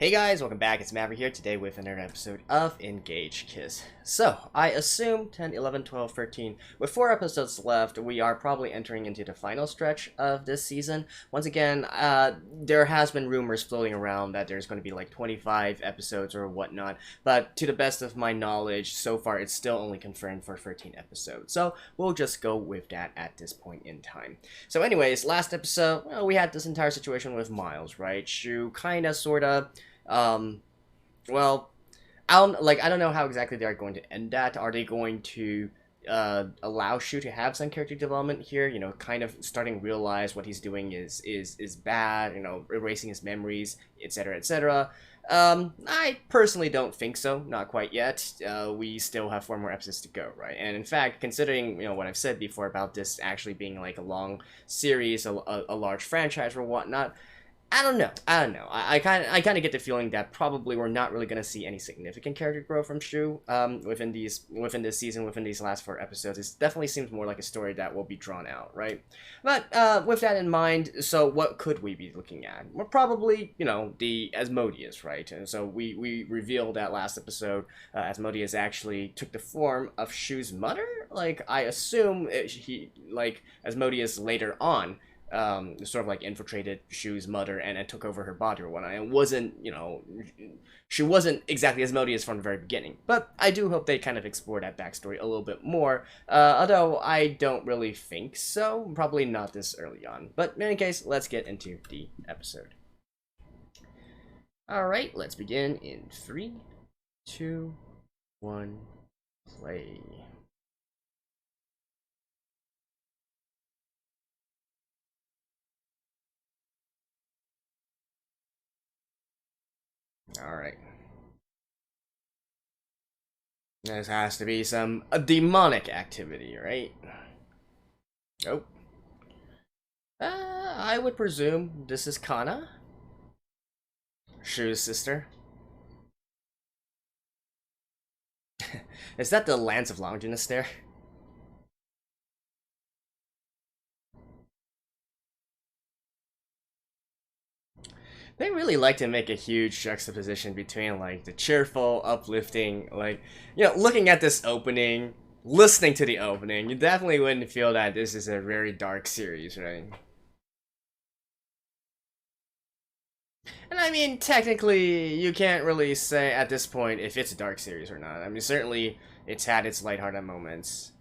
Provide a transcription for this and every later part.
Hey guys, welcome back. It's Maverick here today with another episode of Engage Kiss. So, I assume 10, 11, 12, 13, with 4 episodes left, we are probably entering into the final stretch of this season. Once again, there has been rumors floating around that there's going to be like 25 episodes or whatnot, but to the best of my knowledge, so far it's still only confirmed for 13 episodes. So, we'll just go with that at this point in time. So anyways, last episode, well, we had this entire situation with Miles, right? Shu kinda, sorta, um, well, I don't know how exactly they are going to end that. Are they going to allow Shu to have some character development here? You know, kind of starting to realize what he's doing is bad. You know, erasing his memories, etc., etc. I personally don't think so. Not quite yet. We still have 4 more episodes to go, right? And in fact, considering what I've said before about this actually being like a long series, a large franchise or whatnot. I don't know. I kind of get the feeling that probably we're not really gonna see any significant character growth from Shu within this season, within these last 4 episodes. It definitely seems more like a story that will be drawn out, right? But with that in mind, so what could we be looking at? Well, probably the Asmodeus, right? And so we revealed that last episode, Asmodeus actually took the form of Shu's mother. Like I assume Asmodeus later on sort of like infiltrated Shu's mother and took over her body or whatnot. And wasn't, she wasn't exactly Asmodeus from the very beginning. But I do hope they kind of explore that backstory a little bit more. Although I don't really think so. Probably not this early on. But in any case, let's get into the episode. Alright, let's begin in 3, 2, 1, play. Alright. This has to be some demonic activity, right? Oh. I would presume this is Kana, Shu's sister. Is that the Lance of Longinus there? They really like to make a huge juxtaposition between like the cheerful, uplifting, looking at this opening, listening to the opening, you definitely wouldn't feel that this is a very dark series, right? And I mean, technically, you can't really say at this point if it's a dark series or not. I mean, certainly it's had its lighthearted moments.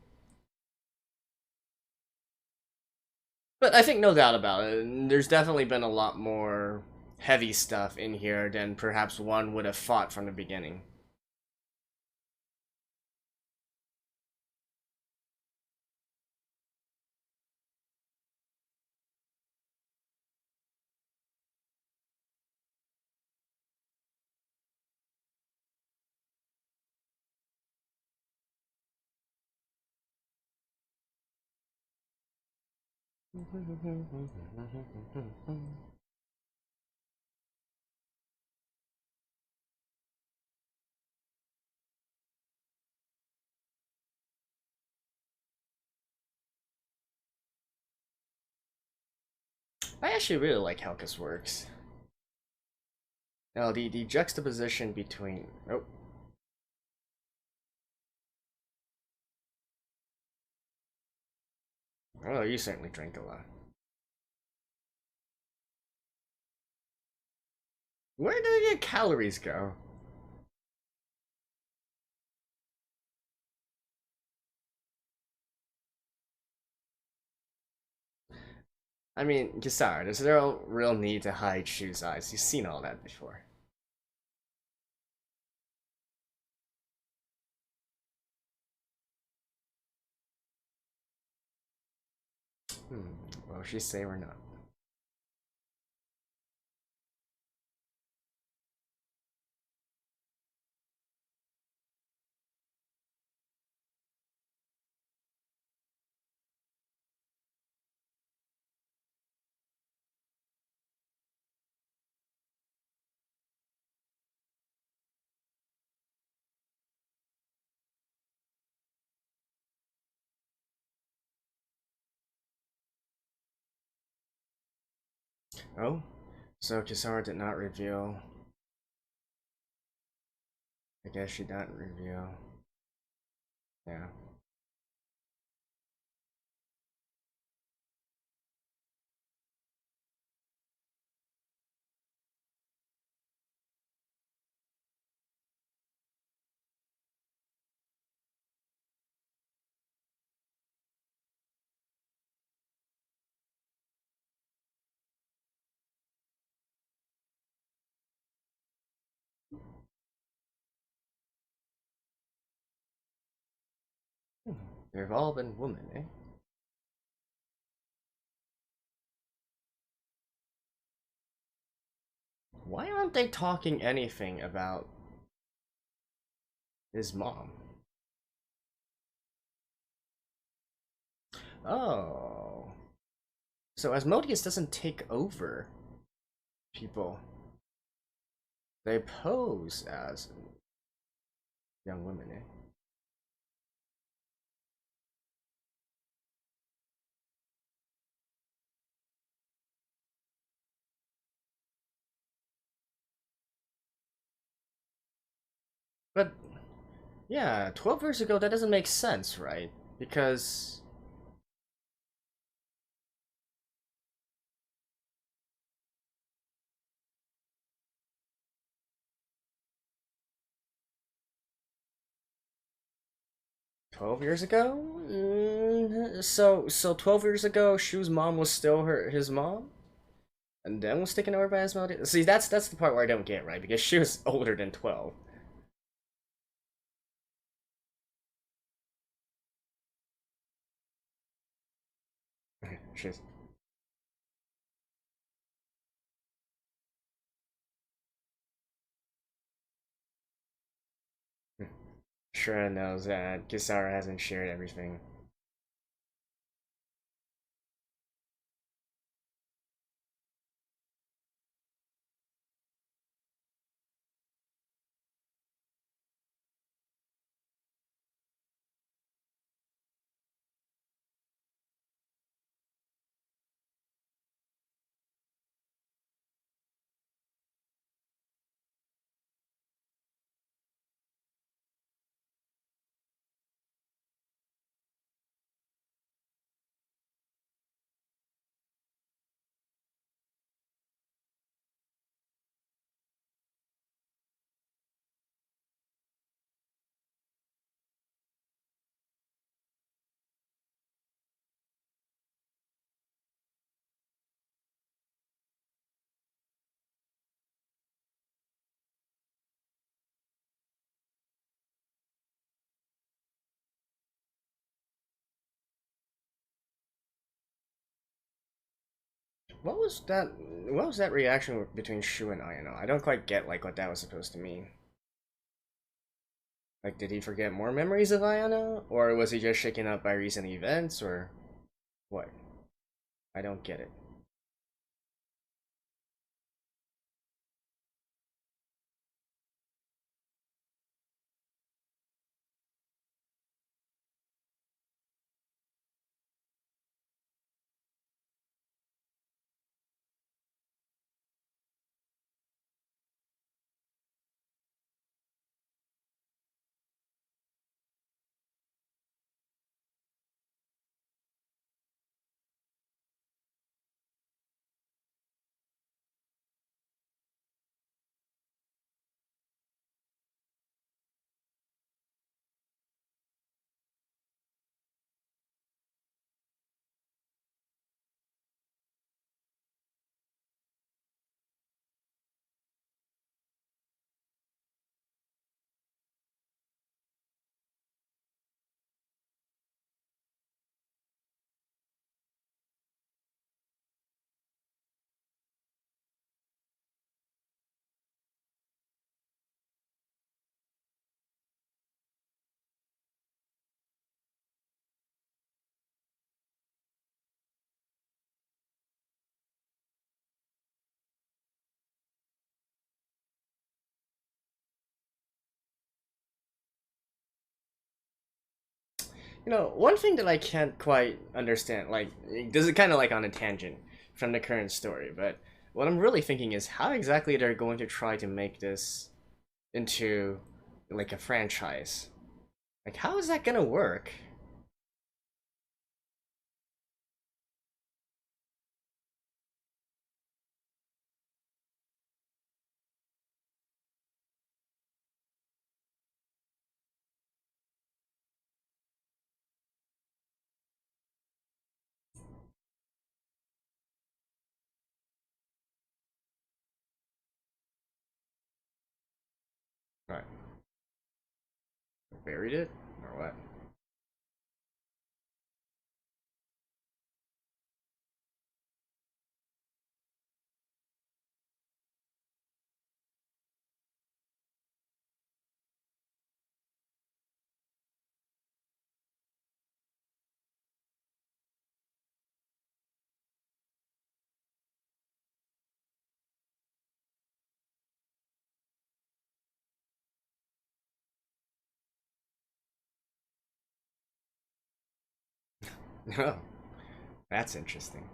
But I think no doubt about it, there's definitely been a lot more heavy stuff in here than perhaps one would have thought from the beginning. I actually really like how this works. Now, the juxtaposition between... Oh. Oh, you certainly drink a lot. Where do your calories go? I mean, Gisar, there's no real need to hide Shu's eyes. You've seen all that before. Well, she say or not. Oh? So Kisara did not reveal I guess she doesn't reveal. Yeah. They've all been women, eh? Why aren't they talking anything about his mom? Oh. So Asmodeus doesn't take over people. They pose as young women, eh? But yeah, 12 years ago that doesn't make sense, right? Because 12 years ago? So 12 years ago, Shu's mom was still his mom? And then was taken over by Asmodeus? See, that's the part where I don't get, right? Because she was older than 12. She's sure knows that Kisara hasn't shared everything. What was that? What was that reaction between Shu and Ayano? I don't quite get like what that was supposed to mean. Like, did he forget more memories of Ayano, or was he just shaken up by recent events, or what? I don't get it. One thing that I can't quite understand, like, this is kind of like on a tangent from the current story, but what I'm really thinking is how exactly they're going to try to make this into like a franchise. Like, how is that gonna work? Right. Buried it? Or what? No. That's interesting.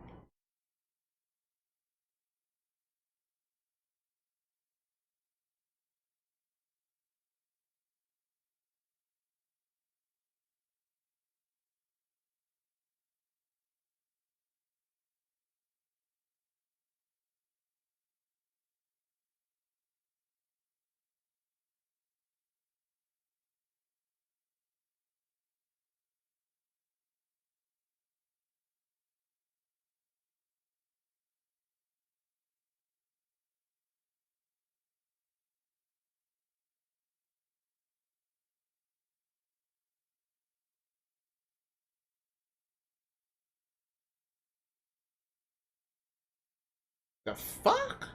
The fuck?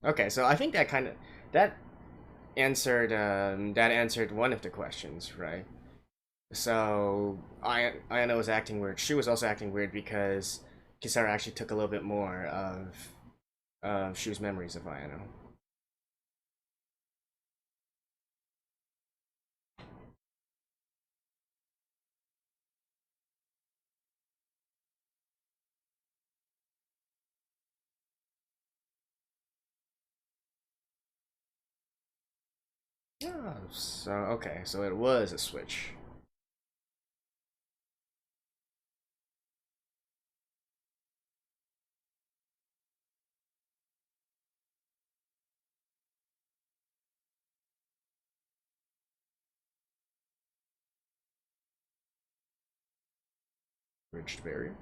Okay, so I think that kind of that that answered one of the questions, right? So Ayana was acting weird. She was also acting weird because Kisara actually took a little bit more of Shu's memories of Ayano. Oh, so okay, so it was a switch. Bridged barrier.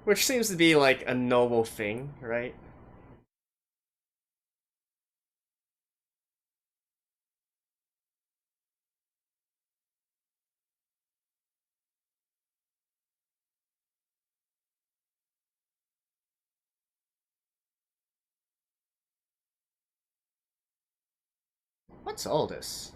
Which seems to be like a noble thing, right? What's all this?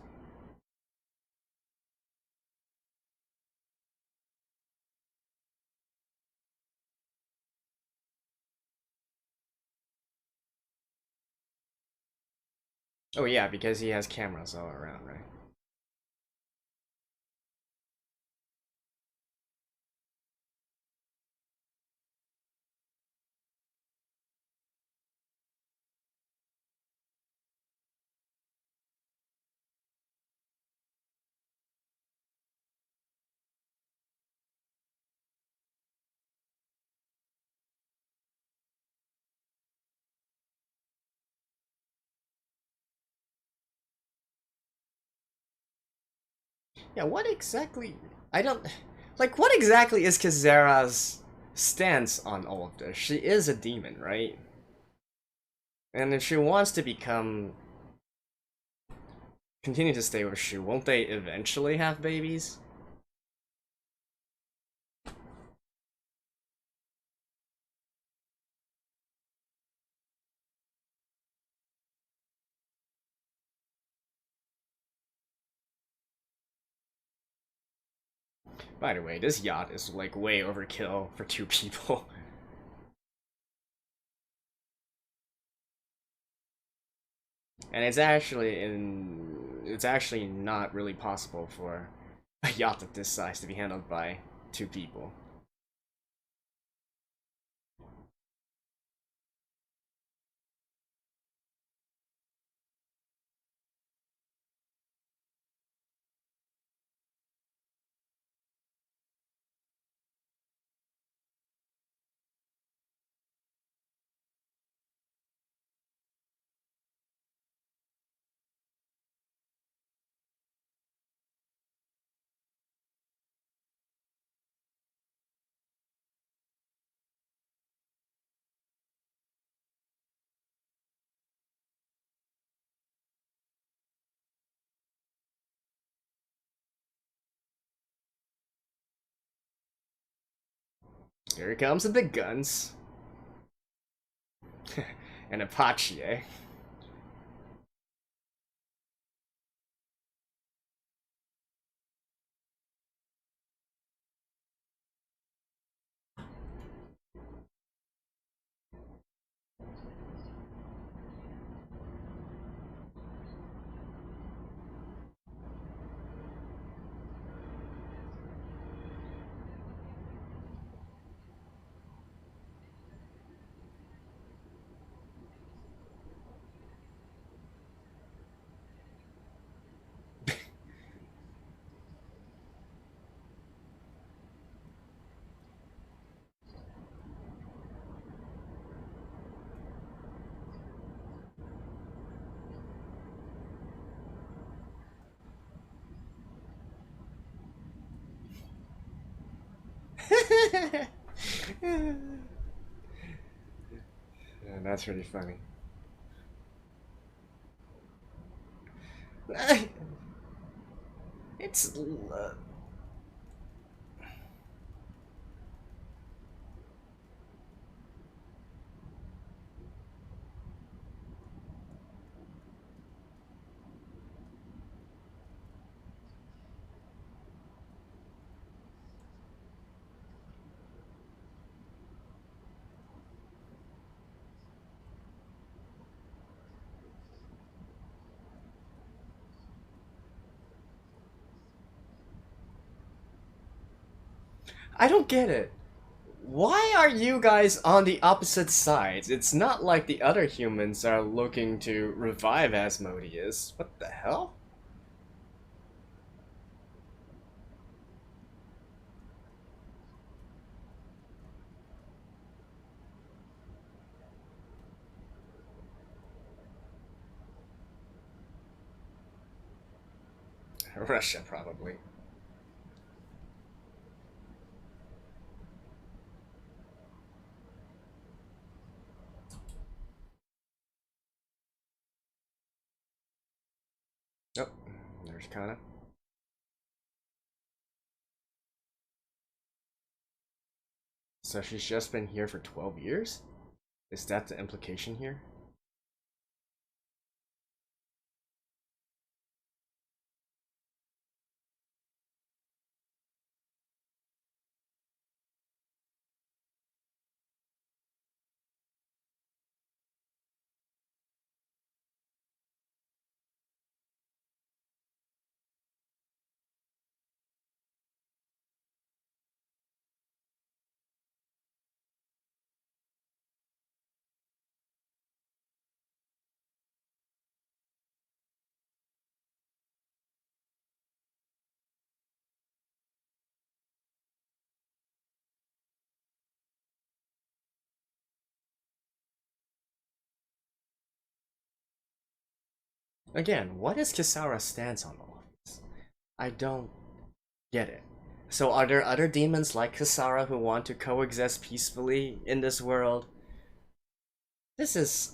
Oh yeah, because he has cameras all around, right? Yeah, what exactly? I don't like. What exactly is Kazera's stance on all of this? She is a demon, right? And if she wants to continue to stay with Shu, won't they eventually have babies? By the way, this yacht is like way overkill for 2 people. And it's actually not really possible for a yacht of this size to be handled by 2 people. Here comes the big guns. An Apache, eh? Yeah, that's really funny. It's I don't get it. Why are you guys on the opposite sides? It's not like the other humans are looking to revive Asmodeus. What the hell? Russia, probably. Nope. There's Kana. So she's just been here for 12 years? Is that the implication here? Again, what is Kisara's stance on all of this? I don't get it. So are there other demons like Kisara who want to coexist peacefully in this world? This is...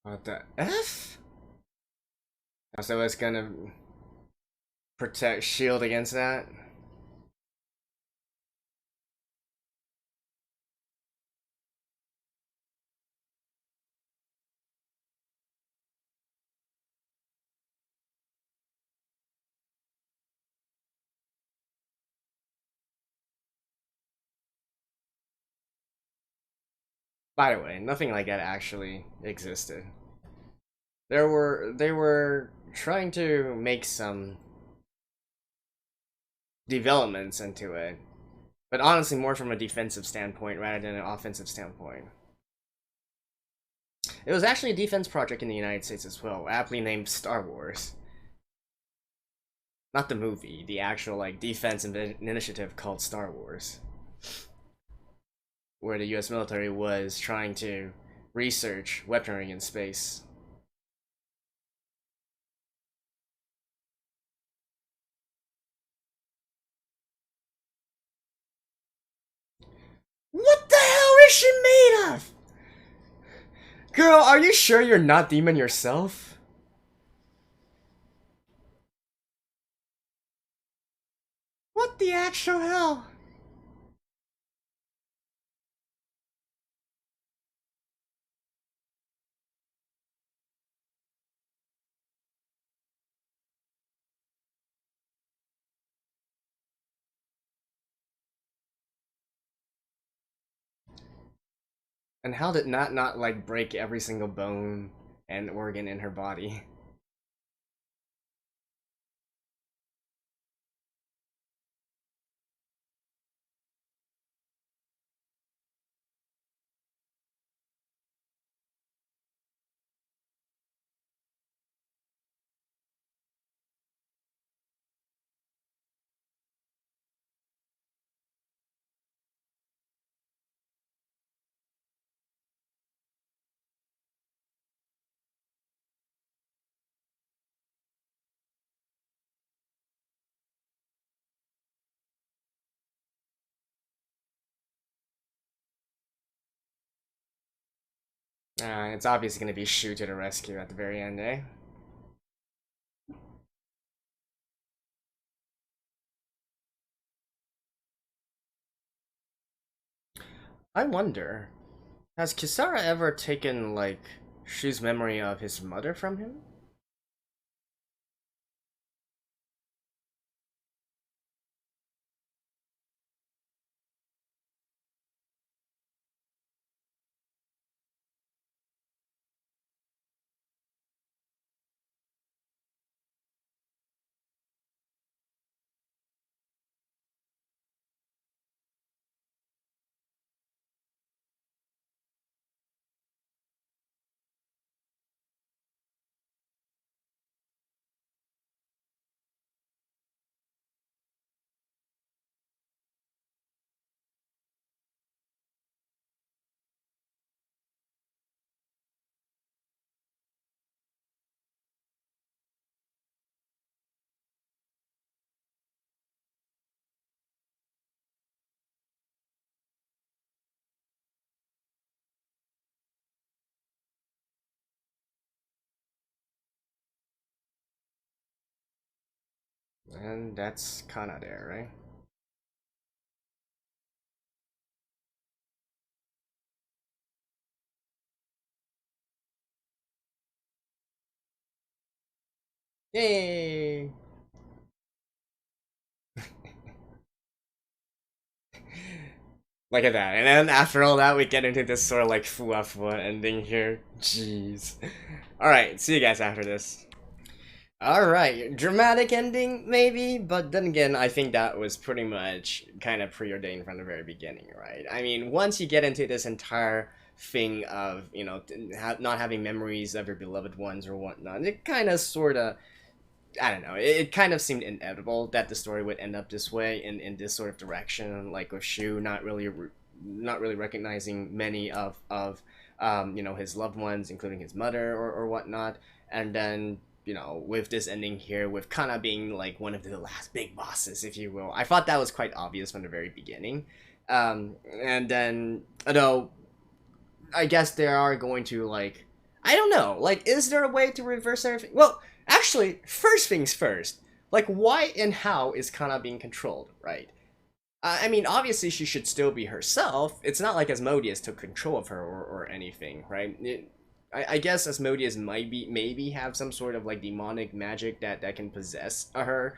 What the F? So it's gonna protect, shield against that? By the way, nothing like that actually existed. They were trying to make some developments into it, but honestly more from a defensive standpoint rather than an offensive standpoint. It was actually a defense project in the United States as well, aptly named Star Wars. Not the movie, the actual like defense initiative called Star Wars, where the U.S. military was trying to research weaponry in space. What the hell is she made of? Girl, are you sure you're not demon yourself? What the actual hell? And how did not like break every single bone and organ in her body? It's obviously gonna be Shu to the rescue at the very end, eh? I wonder, has Kisara ever taken, like, Shu's memory of his mother from him? And that's kinda there, right? Yay! Look at that. And then after all that, we get into this sort of like fua ending here. Jeez. Alright, see you guys after this. Alright, dramatic ending, maybe? But then again, I think that was pretty much kind of preordained from the very beginning, right? I mean, once you get into this entire thing of, you know, not having memories of your beloved ones or whatnot, it kind of sort of I don't know. It kind of seemed inevitable that the story would end up this way in this sort of direction, like with Shu not really recognizing many of you know his loved ones, including his mother or whatnot, and then you know with this ending here with Kana being like one of the last big bosses, if you will. I thought that was quite obvious from the very beginning, and then although I guess they are going to like I don't know. Like, is there a way to reverse everything? Well, actually, first things first. Like, why and how is Kana being controlled, right? I mean, obviously she should still be herself. It's not like Asmodeus took control of her or anything, right? I guess Asmodeus might be maybe have some sort of like demonic magic that can possess her.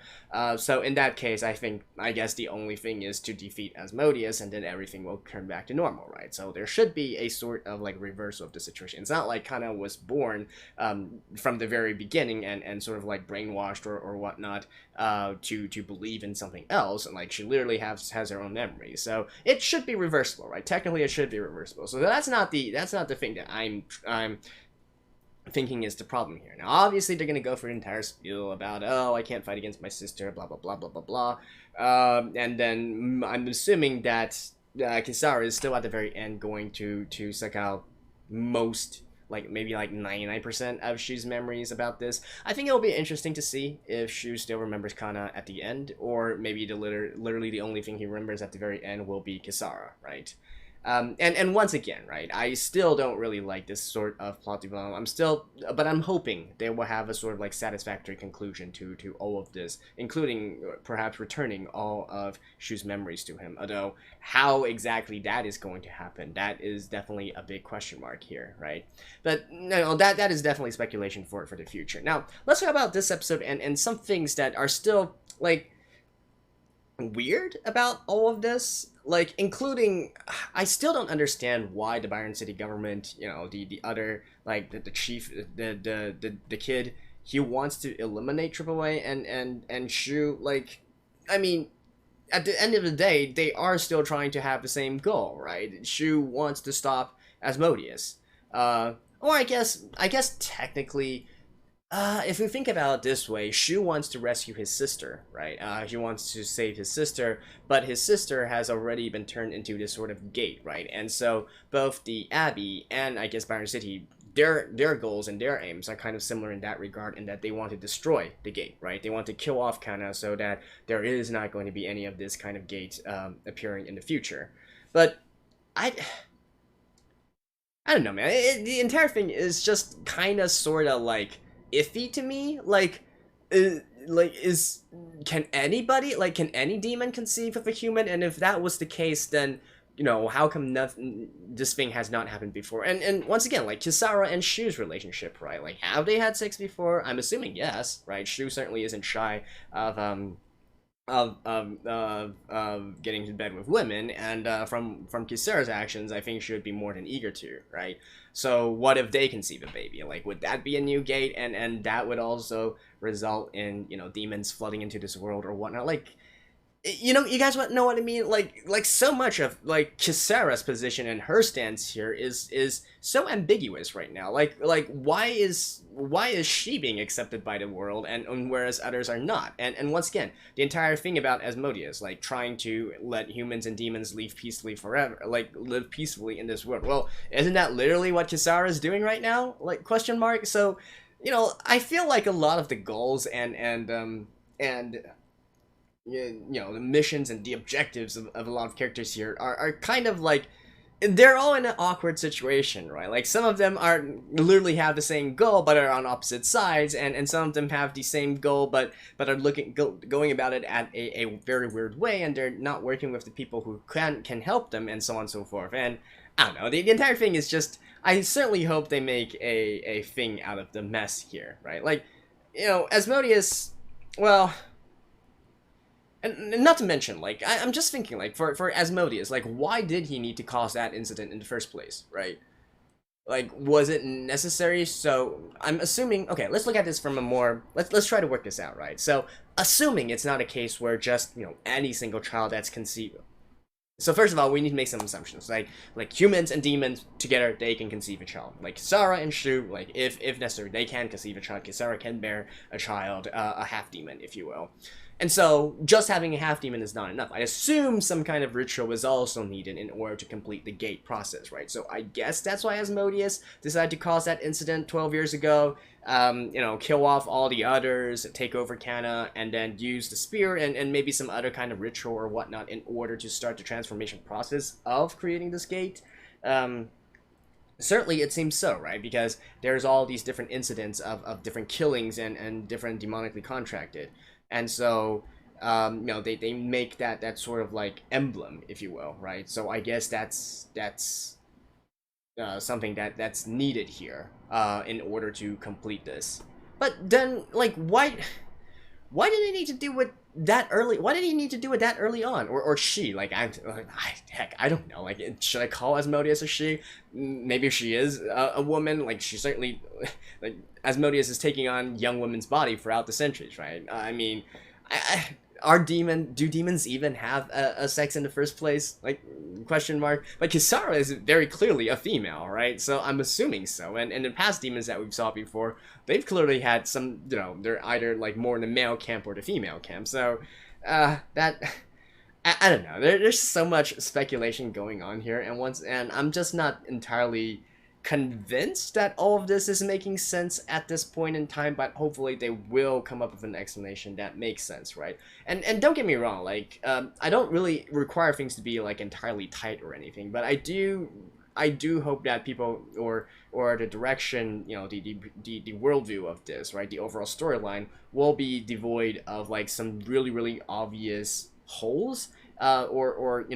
So in that case, I guess the only thing is to defeat Asmodeus, and then everything will turn back to normal, right? So there should be a sort of like reversal of the situation. It's not like Kana was born from the very beginning and sort of like brainwashed or whatnot to believe in something else, and like she literally has her own memories. So it should be reversible, right? Technically, it should be reversible. So that's not the thing that I'm thinking is the problem here. Now, obviously, they're going to go for an entire spiel about, oh, I can't fight against my sister, blah, blah, blah, blah, blah, blah. And then I'm assuming that Kisara is still at the very end going to suck out most, like, maybe like 99% of Shu's memories about this. I think it'll be interesting to see if Shu still remembers Kana at the end, or maybe literally the only thing he remembers at the very end will be Kisara, right? And once again, right, I still don't really like this sort of plot development. But I'm hoping they will have a sort of like satisfactory conclusion to all of this, including perhaps returning all of Shu's memories to him. Although how exactly that is going to happen, that is definitely a big question mark here, right? But no, that is definitely speculation for the future. Now let's talk about this episode and some things that are still like weird about all of this, like including I still don't understand why the Byron City government, the other, like the chief, the kid, he wants to eliminate AAA and Shu. Like, I mean, at the end of the day, they are still trying to have the same goal, right? Shu wants to stop Asmodeus, or I guess technically, if we think about it this way, Shu wants to rescue his sister, right? He wants to save his sister, but his sister has already been turned into this sort of gate, right? And so both the Abbey and I guess Byron City, their goals and their aims are kind of similar in that regard, in that they want to destroy the gate, right? They want to kill off Kana so that there is not going to be any of this kind of gate appearing in the future. But I don't know, man. The entire thing is just kind of sort of like iffy to me. Can any demon conceive of a human? And if that was the case, then how come this thing has not happened before? And once again, like Kisara and Shu's relationship, right? Like, have they had sex before? I'm assuming yes, right? Shu certainly isn't shy of getting to bed with women, and from Kisara's actions, I think she would be more than eager to, right? So what if they conceive a baby? Like, would that be a new gate, and that would also result in demons flooding into this world or whatnot? Like, you guys know what I mean? Like so much of like Kisara's position and her stance here is so ambiguous right now. Like why is she being accepted by the world and whereas others are not? And once again, the entire thing about Asmodeus, like trying to let humans and demons live peacefully forever, like live peacefully in this world. Well, isn't that literally what Kisara is doing right now? Like, question mark. So, I feel like a lot of the goals and the missions and the objectives of a lot of characters here are kind of like, they're all in an awkward situation, right? Like, some of them are literally have the same goal but are on opposite sides, and some of them have the same goal but are going about it at a very weird way, and they're not working with the people who can help them, and so on and so forth. And I don't know, the entire thing is just, I certainly hope they make a thing out of the mess here, right? Like, Asmodeus, well, and not to mention, like, I'm just thinking, like, for Asmodeus, like, why did he need to cause that incident in the first place, right? Like, was it necessary? So, I'm assuming, okay, let's look at this from a more, let's try to work this out, right? So, assuming it's not a case where just, any single child that's conceived. So first of all, we need to make some assumptions. Like humans and demons together, they can conceive a child. Like Kisara and Shu, like if necessary, they can conceive a child. Kisara can bear a child, a half demon, if you will. And so, just having a half-demon is not enough. I assume some kind of ritual is also needed in order to complete the gate process, right? So I guess that's why Asmodeus decided to cause that incident 12 years ago, kill off all the others, take over Kana, and then use the spear and maybe some other kind of ritual or whatnot in order to start the transformation process of creating this gate. Certainly, it seems so, right? Because there's all these different incidents of different killings and different demonically contracted, and so they make that sort of like emblem, if you will, right? So I guess that's something that's needed here in order to complete this. But then, like, why did he need to do it that early? Why did he need to do it that early on? Or she? Like, heck, I don't know. Like, should I call Asmodeus a she? Maybe she is a woman. Like, she certainly, like, Asmodeus is taking on young women's body throughout the centuries, right? I mean, do demons even have a sex in the first place? Like, question mark. But Kisara is very clearly a female, right? So I'm assuming so. And the past demons that we've saw before, they've clearly had some, they're either like more in the male camp or the female camp. So that I don't know. There's so much speculation going on here, and I'm just not entirely convinced that all of this is making sense at this point in time, but hopefully they will come up with an explanation that makes sense, right? And don't get me wrong, like I don't really require things to be like entirely tight or anything, but I do hope that people or the direction, the worldview of this, right, the overall storyline will be devoid of like some really obvious holes, or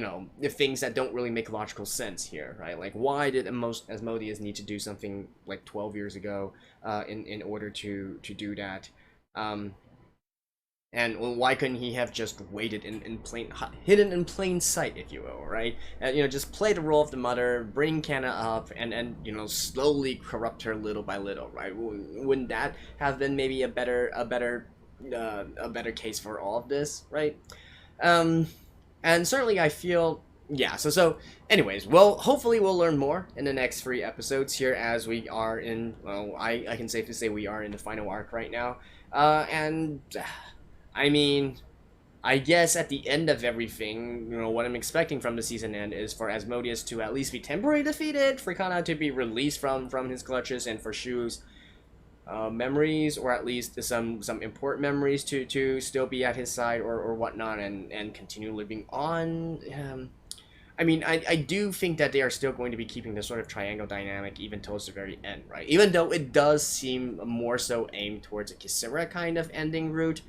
the things that don't really make logical sense here, right? Like, why did Asmodeus need to do something like 12 years ago in order to do that? And why couldn't he have just waited hidden in plain sight, if you will, right? And, just play the role of the mother, bring Kanna up, and slowly corrupt her little by little, right? Wouldn't that have been maybe a better case for all of this, right? And certainly I feel, yeah, anyways, well, hopefully we'll learn more in the next 3 episodes here, as we are in, well, I can safely say we are in the final arc right now. And I mean, I guess at the end of everything, what I'm expecting from the season end is for Asmodeus to at least be temporarily defeated, for Kanna to be released from his clutches, and for Shu's memories, or at least some important memories, to still be at his side, or whatnot, and continue living on. I mean, I do think that they are still going to be keeping this sort of triangle dynamic even towards the very end, right? Even though it does seem more so aimed towards a Kisara kind of ending route.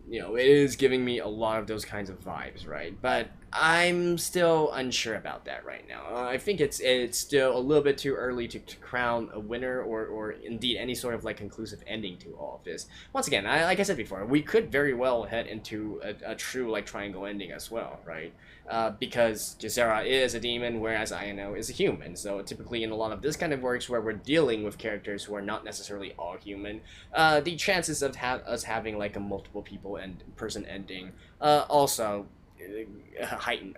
It is giving me a lot of those kinds of vibes, right? But I'm still unsure about that right now. I think it's still a little bit too early to crown a winner, or indeed any sort of like conclusive ending to all of this. Once again, like I said before, we could very well head into a true like triangle ending as well, right? Because Gisera is a demon, whereas Ayano is a human. So typically in a lot of this kind of works where we're dealing with characters who are not necessarily all human, the chances of us having like a multiple people and person ending also heightened,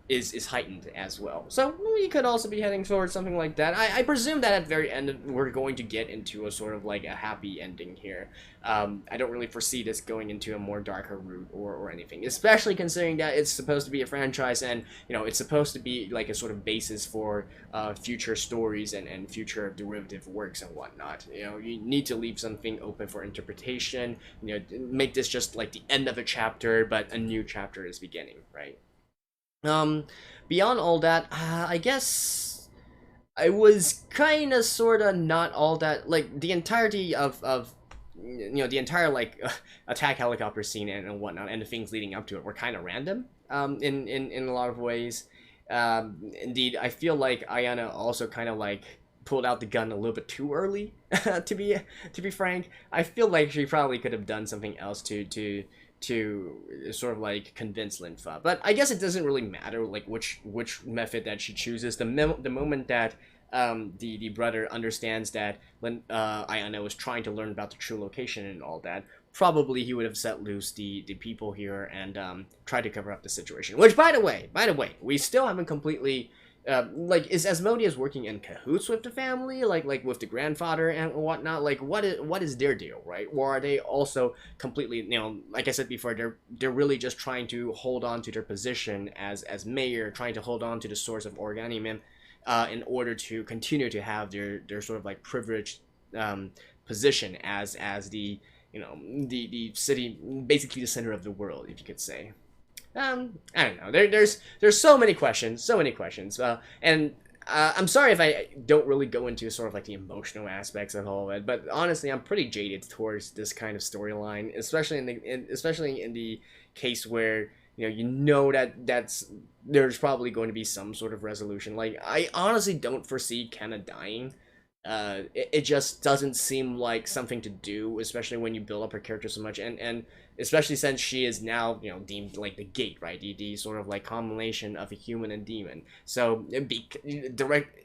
is heightened as well. So we could also be heading towards something like that. I presume that at the very end we're going to get into a sort of like a happy ending here. I don't really foresee this going into a more darker route or anything, especially considering that it's supposed to be a franchise, and it's supposed to be like a sort of basis for future stories and future derivative works and whatnot. You need to leave something open for interpretation. Make this just like the end of a chapter, but a new chapter is beginning, right? Beyond all that, I guess I was kind of sort of not all that, like, the entirety of the entire like attack helicopter scene and whatnot, and the things leading up to it were kind of random in a lot of ways. Indeed, I feel like Ayana also kind of like pulled out the gun a little bit too early. to be frank, I feel like she probably could have done something else to sort of like convince Linfa, but I guess it doesn't really matter like which method that she chooses. The moment that the brother understands that Ayano was trying to learn about the true location and all that, probably he would have set loose the people here and tried to cover up the situation. Which, by the way, we still haven't completely. Is Asmodeus working in cahoots with the family, like with the grandfather and whatnot? Like, what is their deal, right? Or are they also completely, like I said before, they're really just trying to hold on to their position as mayor, trying to hold on to the source of Organium, in order to continue to have their sort of like privileged position as the the city, basically the center of the world, if you could say. I don't know. There's so many questions, and I'm sorry if I don't really go into sort of like the emotional aspects of all of it, but honestly, I'm pretty jaded towards this kind of storyline, especially especially in the case where you know that there's probably going to be some sort of resolution. Like, I honestly don't foresee Kenna dying. It just doesn't seem like something to do, especially when you build up her character so much, and especially since she is now deemed like the gate, right? The sort of like combination of a human and demon. So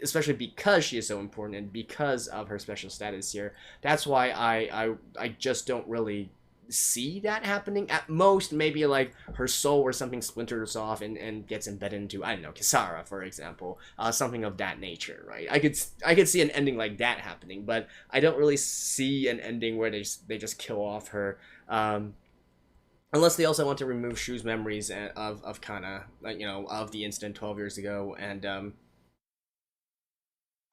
especially because she is so important and because of her special status here. That's why I just don't really see that happening. At most, maybe like her soul or something splinters off and gets embedded into, I don't know, Kisara, for example, something of that nature, right? I could see an ending like that happening, but I don't really see an ending where they just kill off her, unless they also want to remove Shu's memories of Kana, like, of the incident 12 years ago. And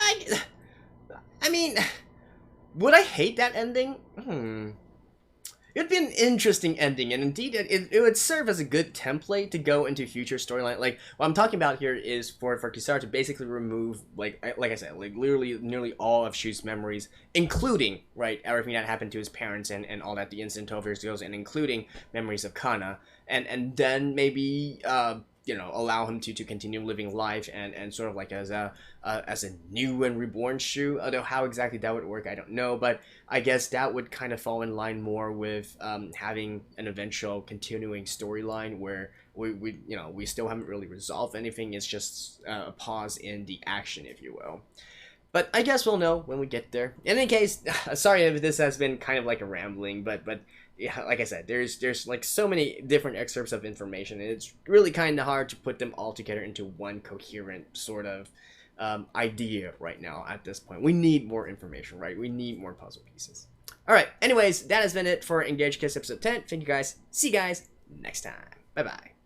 I mean, would I hate that ending? It'd be an interesting ending, and indeed, it would serve as a good template to go into future storyline. Like, what I'm talking about here is for Kisara to basically remove, like I said, like literally nearly all of Shu's memories, including, right, everything that happened to his parents and all that the incident 12 years ago, and including memories of Kana, and then maybe allow him to continue living life and sort of like as a new and reborn Shu. Although how exactly that would work, I don't know, but I guess that would kind of fall in line more with having an eventual continuing storyline where we still haven't really resolved anything. It's just a pause in the action, if you will. But I guess we'll know when we get there. In any case, sorry if this has been kind of like a rambling, but yeah, like I said, there's like so many different excerpts of information, and it's really kind of hard to put them all together into one coherent sort of idea right now at this point. We need more information, right? We need more puzzle pieces. All right. Anyways, that has been it for Engage Kiss episode 10. Thank you guys. See you guys next time. Bye bye.